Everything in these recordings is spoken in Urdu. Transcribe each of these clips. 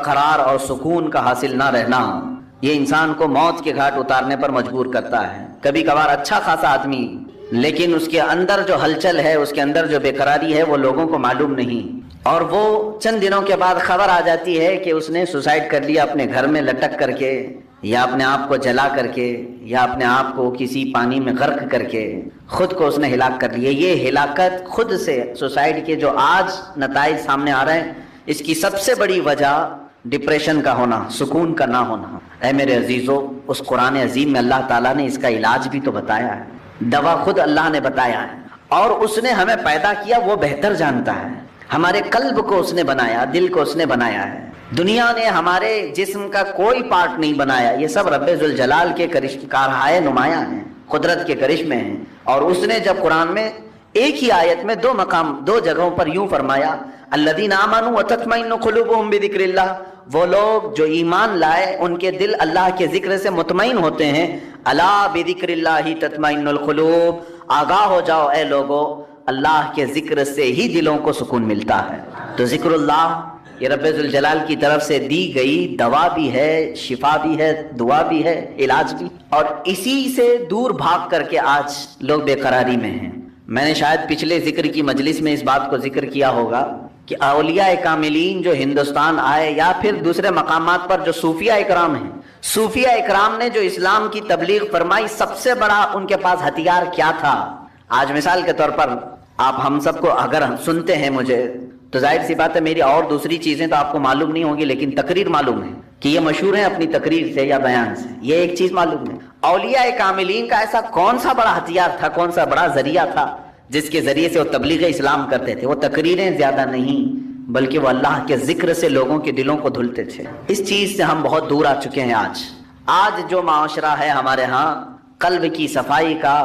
قرار اور سکون کا حاصل نہ رہنا یہ انسان کو موت کے گھاٹ اتارنے پر مجبور کرتا ہے۔ کبھی کبھار اچھا خاصا آدمی لیکن اس کے اندر جو ہلچل ہے، اس کے اندر جو بے قراری ہے وہ لوگوں کو معلوم نہیں، اور وہ چند دنوں کے بعد خبر آ جاتی ہے کہ اس نے سوسائڈ کر لیا اپنے گھر میں لٹک کر کے، یا اپنے آپ کو جلا کر کے، یا اپنے آپ کو کسی پانی میں غرق کر کے خود کو اس نے ہلاک کر لیا۔ یہ ہلاکت خود سے سوسائڈ کے جو آج نتائج سامنے آ رہے ہیں، اس کی سب سے بڑی وجہ ڈپریشن کا ہونا، سکون کا نہ ہونا۔ اے میرے عزیزو، اس قرآن عظیم میں اللہ تعالیٰ نے اس کا علاج بھی تو بتایا ہے، دوا خود اللہ نے بتایا ہے، اور اس نے ہمیں پیدا کیا، وہ بہتر جانتا ہے۔ ہمارے قلب کو اس نے بنایا، دل کو اس نے بنایا ہے۔ دنیا نے ہمارے جسم کا کوئی پارٹ نہیں بنایا، یہ سب رب ذوالجلال کے کارہائے نمایاں ہیں، قدرت کے کرشمے ہیں۔ اور اس نے جب قرآن میں ایک ہی آیت میں دو جگہوں پر یوں فرمایا، الذین آمنوا وتطمئن قلوبهم بذکر اللہ، وہ لوگ جو ایمان لائے ان کے دل اللہ کے ذکر سے مطمئن ہوتے ہیں۔ الا بذکر اللہ تطمئن القلوب، آگاہ ہو جاؤ اے لوگو، اللہ کے ذکر سے ہی دلوں کو سکون ملتا ہے۔ تو ذکر اللہ یہ رب ذوالجلال کی طرف سے دی گئی دوا بھی ہے، شفا بھی ہے، دعا بھی ہے، علاج بھی، اور اسی سے دور بھاگ کر کے آج لوگ بے قراری میں ہیں۔ میں نے شاید پچھلے ذکر کی مجلس میں اس بات کو ذکر کیا ہوگا کہ اولیاء کاملین جو ہندوستان آئے یا پھر دوسرے مقامات پر جو صوفیاء اکرام ہیں، صوفیاء اکرام نے جو اسلام کی تبلیغ فرمائی، سب سے بڑا ان کے پاس ہتھیار کیا تھا؟ آج مثال کے طور پر آپ ہم سب کو اگر سنتے ہیں مجھے تو ظاہر سی بات ہے میری اور دوسری چیزیں تو آپ کو معلوم نہیں ہوں گی، لیکن تقریر معلوم ہے کہ یہ مشہور ہیں اپنی تقریر سے یا بیان سے، یہ ایک چیز معلوم ہے۔ اولیاء کاملین کا ایسا کون سا بڑا ہتھیار تھا، کون سا بڑا ذریعہ تھا جس کے ذریعے سے وہ تبلیغ اسلام کرتے تھے؟ وہ تقریریں زیادہ نہیں بلکہ وہ اللہ کے ذکر سے لوگوں کے دلوں کو دھلتے تھے۔ اس چیز سے ہم بہت دور آ چکے ہیں۔ آج جو معاشرہ ہے ہمارے ہاں، قلب کی صفائی کا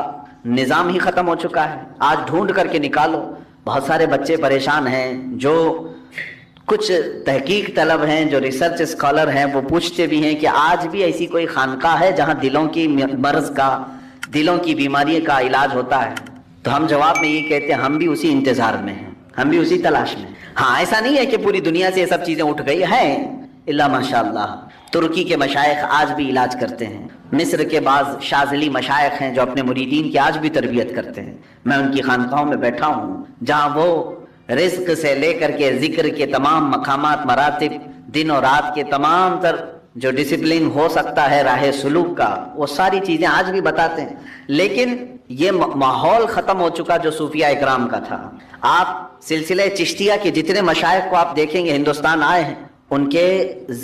نظام ہی ختم ہو چکا ہے۔ آج ڈھونڈ کر کے نکالو، بہت سارے بچے پریشان ہیں، جو کچھ تحقیق طلب ہیں، جو ریسرچ اسکالر ہیں، وہ پوچھتے بھی ہیں کہ آج بھی ایسی کوئی خانقاہ ہے جہاں دلوں کی مرض کا، دلوں کی بیماری کا علاج ہوتا ہے؟ تو ہم جواب میں یہ کہتے ہیں ہم بھی اسی انتظار میں ہیں، ہم بھی اسی تلاش میں ہیں۔ ہاں، ایسا نہیں ہے کہ پوری دنیا سے یہ سب چیزیں اٹھ گئی ہیں، اللہ ماشاءاللہ ترکی کے مشائخ آج بھی علاج کرتے ہیں، مصر کے بعض شاذلی مشائخ ہیں جو اپنے مریدین کی آج بھی تربیت کرتے ہیں۔ میں ان کی خانقاہوں میں بیٹھا ہوں جہاں وہ رزق سے لے کر کے ذکر کے تمام مقامات، مراتب، دن اور رات کے تمام تر جو ڈسپلن ہو سکتا ہے راہ سلوک کا، وہ ساری چیزیں آج بھی بتاتے ہیں۔ لیکن یہ ماحول ختم ہو چکا جو صوفیاء اکرام کا تھا۔ آپ سلسلہ چشتیہ کے جتنے مشائخ کو آپ دیکھیں گے ہندوستان آئے ہیں، ان کے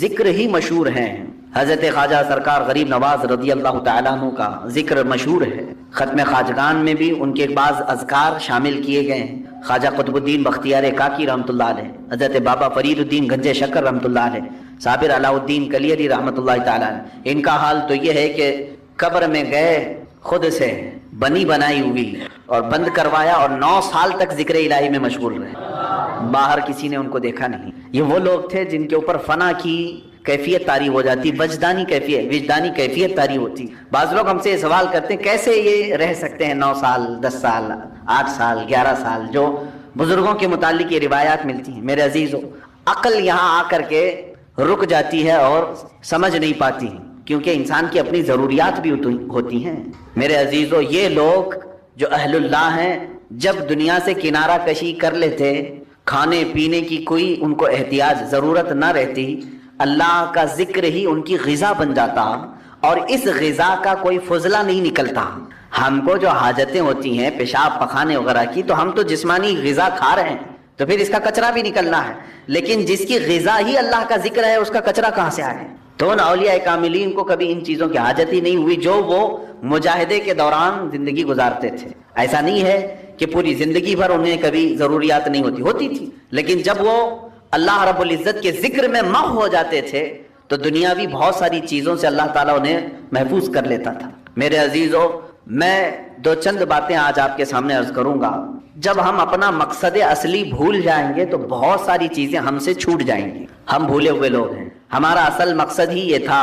ذکر ہی مشہور ہیں۔ حضرت خواجہ سرکار غریب نواز رضی اللہ تعالیٰ عنہ کا ذکر مشہور ہے۔ ختم خواجگان میں بھی ان کے بعض اذکار شامل کیے گئے ہیں۔ خواجہ قطب الدین بختیار کاکی رحمۃ اللہ علیہ، حضرت بابا فرید الدین گنج شکر رحمۃ اللہ علیہ، صابر علاء الدین کلیری رحمۃ اللہ تعالیٰ علیہ، ان کا حال تو یہ ہے کہ قبر میں گئے خود سے بنی بنائی ہوئی اور بند کروایا، اور 9 سال تک ذکر الہی میں مشغول رہے، باہر کسی نے ان کو دیکھا نہیں۔ یہ وہ لوگ تھے جن کے اوپر فنا کی کیفیت طاری ہو جاتی، وجدانی کیفیت طاری ہوتی۔ بعض لوگ ہم سے یہ سوال کرتے ہیں کیسے یہ رہ سکتے ہیں 9 سال، 10 سال، 8 سال، 11 سال، جو بزرگوں کے متعلق یہ روایات ملتی ہیں۔ میرے عزیزو، عقل یہاں آ کر کے رک جاتی ہے اور سمجھ نہیں پاتی، کیونکہ انسان کی اپنی ضروریات بھی ہوتی ہیں۔ میرے عزیزو، یہ لوگ جو اہل اللہ ہیں، جب دنیا سے کنارہ کشی کر لیتے، کھانے پینے کی کوئی ان کو احتیاج ضرورت نہ رہتی، اللہ کا ذکر ہی ان کی غذا بن جاتا، اور اس غذا کا کوئی فضلہ نہیں نکلتا۔ ہم کو جو حاجتیں ہوتی ہیں پیشاب پخانے وغیرہ کی، تو ہم تو جسمانی غذا کھا رہے ہیں، تو پھر اس کا کچرا بھی نکلنا ہے، لیکن جس کی غذا ہی اللہ کا ذکر ہے، اس کا کچرا کہاں سے آئے؟ تو ان اولیاء کاملین کو کبھی ان چیزوں کی حاجت ہی نہیں ہوئی جو وہ مجاہدے کے دوران زندگی گزارتے تھے۔ ایسا نہیں ہے کہ پوری زندگی بھر انہیں کبھی ضروریات نہیں ہوتی تھی، لیکن جب وہ اللہ رب العزت کے ذکر میں محو ہو جاتے تھے تو دنیاوی بہت ساری چیزوں سے اللہ تعالیٰ انہیں محفوظ کر لیتا تھا۔ میرے عزیزو، میں 2 چند باتیں آج آپ کے سامنے عرض کروں گا۔ جب ہم اپنا مقصد اصلی بھول جائیں گے تو بہت ساری چیزیں ہم سے چھوٹ جائیں گی۔ ہم بھولے ہوئے لوگ ہیں، ہمارا اصل مقصد ہی یہ تھا،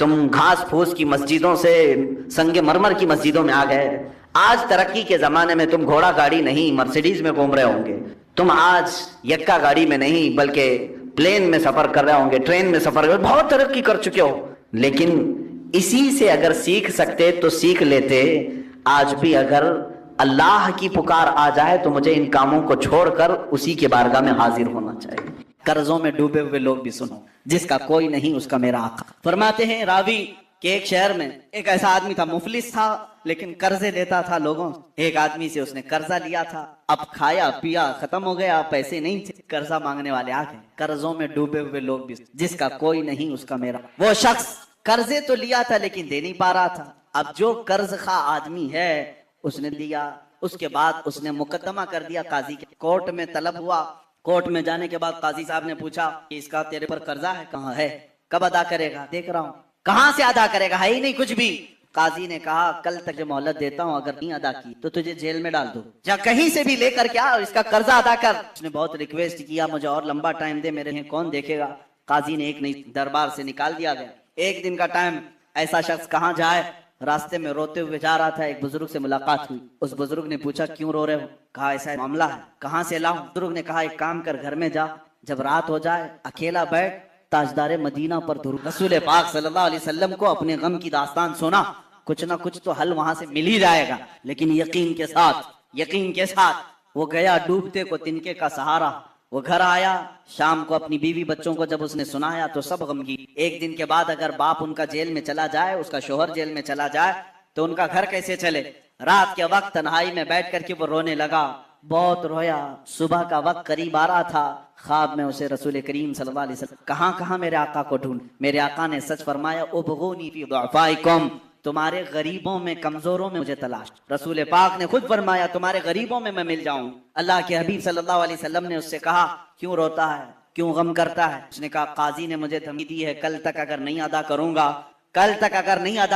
تم گھاس پھوس کی مسجدوں سے سنگ مرمر کی مسجدوں میں آ گئے. آج ترقی کے زمانے میں تم گھوڑا گاڑی نہیں مرسیڈیز میں گھوم رہے ہوں گے. تم آج یکا گاڑی میں نہیں بلکہ پلین میں سفر کر رہے ہوں گے, ٹرین میں سفر کر, بہت ترقی کر چکے ہو. لیکن اسی سے اگر سیکھ سکتے تو سیکھ لیتے. آج بھی اگر اللہ کی پکار آ جائے تو مجھے ان کاموں کو چھوڑ کر اسی کے بارگاہ میں حاضر ہونا چاہیے. قرضوں میں ڈوبے ہوئے لوگ بھی سنو, جس کا کوئی نہیں اس کا میرا آقا. فرماتے ہیں راوی کہ ایک شہر میں ایک ایسا آدمی تھا, مفلس تھا لیکن قرضے لیتا تھا لوگوں. ایک آدمی سے اس نے قرضہ لیا تھا, اب کھایا پیا ختم ہو گیا, پیسے نہیں تھے, قرضہ مانگنے والے آ گئے. قرضوں میں ڈوبے ہوئے لوگ بھی, جس کا کوئی نہیں اس کا میرا. وہ شخص قرضے تو لیا تھا لیکن دے نہیں پا رہا تھا. اب جو قرض خواہ آدمی ہے اس نے لیا, اس کے بعد اس نے مقدمہ کر دیا قاضی کے. کورٹ میں طلب ہوا. کورٹ میں جانے کے بعد قاضی صاحب نے پوچھا کہ اس کا تیرے پر قرضہ ہے, کہاں ہے, کب ادا کرے گا, دیکھ رہا ہوں. کہاں سے ادا کرے گا, ہے ہی نہیں کچھ بھی. قاضی نے کہا کل تک جو مہلت دیتا ہوں, اگر نہیں ادا کی تو تجھے جیل میں ڈال دو, یا کہیں سے بھی لے کر کیا اس کا قرضہ ادا کر. اس نے بہت ریکویسٹ کیا مجھے اور لمبا ٹائم دے, میرے کون دیکھے گا. قاضی نے ایک نہیں دربار سے نکال دیا گیا. ایک دن کا ٹائم, ایسا شخص کہاں جائے, راستے میں روتے ہوئے جا رہا تھا. ایک بزرگ سے ملاقات ہوئی. اس بزرگ نے پوچھا کیوں رو رہے ہو, کہا ایسا معاملہ ہے, کہاں سے لاؤں. بزرگ نے کہا ایک کام کر, گھر میں جا, جب رات ہو جائے اکیلا بیٹھ, تاجدار مدینہ پر درود. رسول پاک صلی اللہ علیہ وسلم کو اپنے غم کی داستان سنا. کچھ نہ کچھ تو حل وہاں سے مل ہی جائے گا. لیکن یقین کے ساتھ وہ گیا, ڈوبتے کو تنکے کا سہارا. وہ گھر آیا, شام کو اپنی بیوی بچوں کو جب اس نے سنایا تو سب غمگین. ایک دن کے بعد اگر باپ ان کا جیل میں چلا جائے, اس کا شوہر جیل میں چلا جائے تو ان کا گھر کیسے چلے. رات کے وقت تنہائی میں بیٹھ کر کے وہ رونے لگا, بہت رویا. صبح کا وقت قریب آ رہا تھا. خواب میں اسے رسول کریم صلی اللہ علیہ وسلم, کہاں میرے آقا کو ڈھونڈ. میرے آقا نے سچ فرمایا, ابغونی فی ضعفائکم, تمہارے غریبوں میں کمزوروں میں مجھے تلاش. رسول پاک نے خود فرمایا تمہارے غریبوں میں مل جاؤں. اللہ کے حبیب صلی اللہ علیہ وسلم نے اس سے کہا کیوں روتا ہے, کیوں غم کرتا ہے. اس نے کہا قاضی نے مجھے دھمکی دی ہے, کل تک اگر نہیں ادا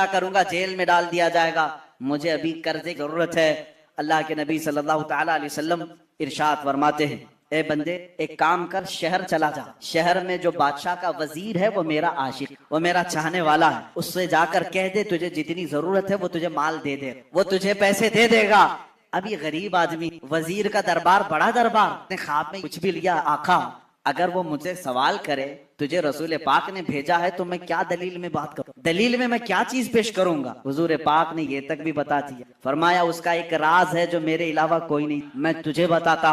کروں گا جیل میں ڈال دیا جائے گا. مجھے ابھی قرضے کی ضرورت ہے. اللہ کے نبی صلی اللہ تعالیٰ علیہ وسلم ارشاد فرماتے ہیں, اے بندے ایک کام کر, شہر چلا جا. شہر میں جو بادشاہ کا وزیر ہے وہ میرا عاشق, وہ میرا چاہنے والا ہے. اس سے جا کر کہہ دے تجھے جتنی ضرورت ہے وہ تجھے مال دے دے, وہ تجھے پیسے دے دے گا. اب یہ غریب آدمی, وزیر کا دربار بڑا دربار, نے خواب میں کچھ بھی لیا. آقا اگر وہ مجھے سوال کرے تجھے رسول پاک نے بھیجا ہے تو میں کیا دلیل میں بات کروں, دلیل میں کیا چیز پیش کروں گا. حضور پاک نے یہ تک بھی بتا دیا. فرمایا اس کا ایک راز ہے جو میرے علاوہ کوئی نہیں, میں تجھے بتاتا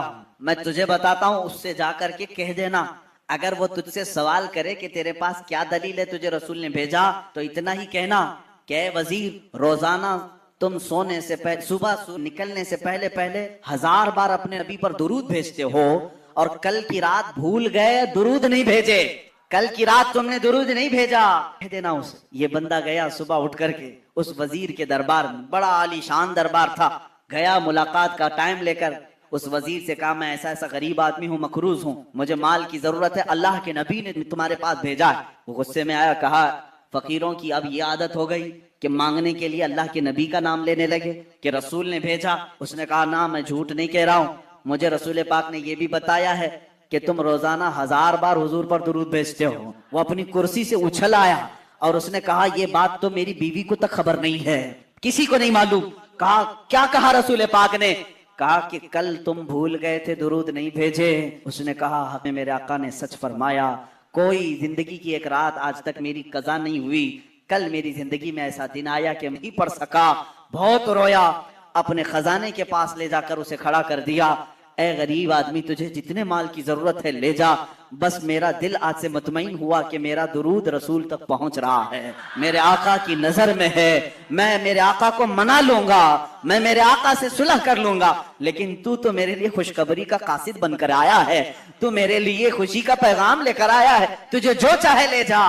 ہوں, اس سے جا کر کے کہہ دینا. اگر وہ تجھ سے سوال کرے کہ تیرے پاس کیا دلیل ہے تجھے رسول نے بھیجا, تو اتنا ہی کہنا کہ اے وزیر, روزانہ تم سونے سے پہلے, صبح نکلنے سے پہلے 1000 بار اپنے نبی پر درود بھیجتے ہو, اور کل کی رات بھول گئے درود نہیں بھیجے, کل کی رات تم نے درود نہیں بھیجا, کہہ دینا اسے. یہ بندہ گیا صبح اٹھ کر کے اس وزیر کے دربار میں, بڑا عالی شان دربار تھا. گیا ملاقات کا ٹائم لے کر, اس وزیر سے کہا میں ایسا غریب آدمی ہوں, مقروض ہوں, مجھے مال کی ضرورت ہے, اللہ کے نبی نے تمہارے پاس بھیجا ہے. وہ غصے میں آیا, کہا فقیروں کی اب یہ عادت ہو گئی کہ مانگنے کے لیے اللہ کے نبی کا نام لینے لگے کہ رسول نے بھیجا. اس نے کہا نہ, میں جھوٹ نہیں کہہ رہا ہوں, مجھے رسول پاک نے یہ بھی بتایا ہے کہ تم روزانہ 1000 بار حضور پر درود بھیجتے ہو. وہ اپنی کرسی سے اچھل آیا اور اس نے کہا یہ بات تو میری بیوی کو تک خبر نہیں ہے, کسی کو نہیں معلوم. کہا کیا کہا رسول پاک نے؟ کہا کہ کل تم بھول گئے تھے, درود نہیں بھیجے. اس نے کہا ہمیں میرے آقا نے سچ فرمایا, کوئی زندگی کی ایک رات آج تک میری قضا نہیں ہوئی. کل میری زندگی میں ایسا دن آیا کہ نہیں پڑھ سکا, بہت رویا, اپنے خزانے کے پاس لے جا کر اسے کھڑا کر دیا. اے غریب آدمی, تجھے جتنے مال کی ضرورت ہے لے جا, بس میرا دل آج سے مطمئن ہوا کہ میرا درود رسول تک پہنچ رہا ہے, میرے آقا کی نظر میں ہے, میں میرے آقا کو منا لوں گا, میں میرے آقا سے صلح کر لوں گا. لیکن تو میرے لیے خوشخبری کا قاصد بن کر آیا ہے, تو میرے لیے خوشی کا پیغام لے کر آیا ہے, تجھے جو چاہے لے جا.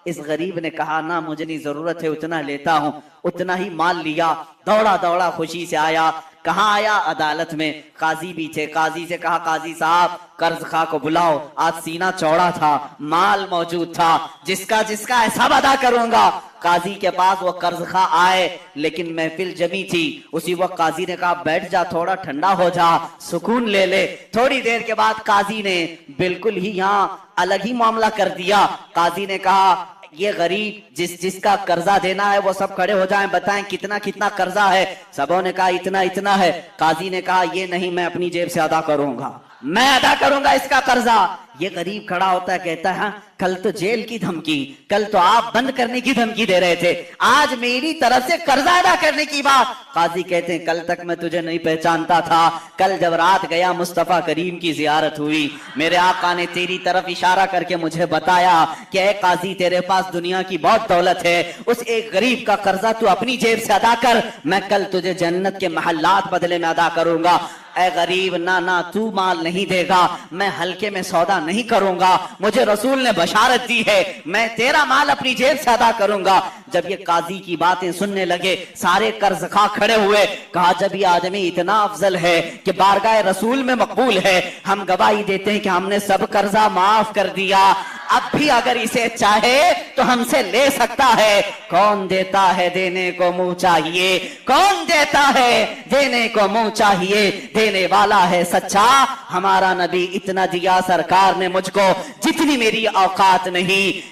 اس غریب نے کہا نہ, مجھے نہیں ضرورت ہے, اتنا لیتا ہوں. اتنا ہی مال لیا, دوڑا خوشی سے آیا. کہاں آیا؟ عدالت میں. قاضی بھی تھے, قاضی سے کہا قاضی صاحب قرض خواہ کو بلاؤ, آج سینہ چوڑا تھا, مال موجود تھا, جس کا حساب ادا کروں گا. قاضی کے پاس وہ قرض خواہ آئے, لیکن محفل جمی تھی. اسی وقت قاضی نے کہا بیٹھ جا, تھوڑا ٹھنڈا ہو جا, سکون لے لے. تھوڑی دیر کے بعد قاضی نے بالکل ہی یہاں الگ ہی معاملہ کر دیا. قاضی نے کہا یہ غریب جس کا قرضہ دینا ہے وہ سب کھڑے ہو جائیں, بتائیں کتنا کتنا قرضہ ہے. سبوں نے کہا اتنا اتنا ہے. قاضی نے کہا یہ نہیں, میں اپنی جیب سے ادا کروں گا, میں ادا کروں گا اس کا قرضہ. یہ غریب کھڑا ہوتا ہے, کہتا ہے ہاں کل تو جیل کی دھمکی, کل تو آپ بند کرنے کی دھمکی دے رہے تھے, آج میری طرف سے قرضہ ادا کرنے کی بات. قاضی کہتے ہیں کل تک میں تجھے نہیں پہچانتا تھا, کل جب رات گیا مصطفیٰ کریم کی زیارت ہوئی, میرے آقا نے تیری طرف اشارہ کر کے مجھے بتایا کہ اے قاضی تیرے پاس دنیا کی بہت دولت ہے, اس ایک غریب کا قرضہ تو اپنی جیب سے ادا کر, میں کل تجھے جنت کے محلات بدلے میں ادا کروں گا. اے غریب نہ تو مال نہیں دے گا, میں ہلکے میں سودا نہیں کروں گا, مجھے رسول نے بشارت دی ہے, میں تیرا مال اپنی جیب سے ادا کروں گا. جب یہ قاضی کی باتیں سننے لگے سارے قرض خواہ کھڑے ہوئے, کہا جب یہ آدمی اتنا افضل ہے کہ بارگاہ رسول میں مقبول ہے, ہم گواہی دیتے ہیں کہ ہم نے سب قرضہ معاف کر دیا, اب بھی اگر اسے چاہے تو ہم سے لے سکتا ہے. کون دیتا ہے دینے کو منہ چاہیے, کون دیتا ہے دینے کو منہ چاہیے, دینے والا ہے سچا ہمارا نبی, اتنا دیا سرکار نے مجھ کو جتنی میری اوقات نہیں,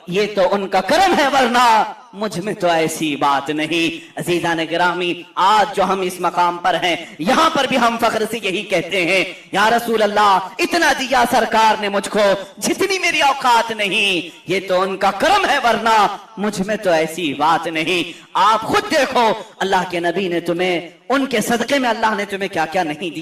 یہ تو ان کا کرم ہے ورنہ مجھ میں تو ایسی بات نہیں. عزیزان گرامی, آج جو ہم اس مقام پر ہیں یہاں پر بھی ہم فخر سے یہی کہتے ہیں یا رسول اللہ اتنا دیا سرکار نے مجھ کو جتنی میری اوقات نہیں, یہ تو ان کا کرم ہے ورنہ مجھ میں تو ایسی بات نہیں. آپ خود دیکھو اللہ کے نبی نے تمہیں, ان کے صدقے میں اللہ نے تمہیں کیا کیا نہیں دیا.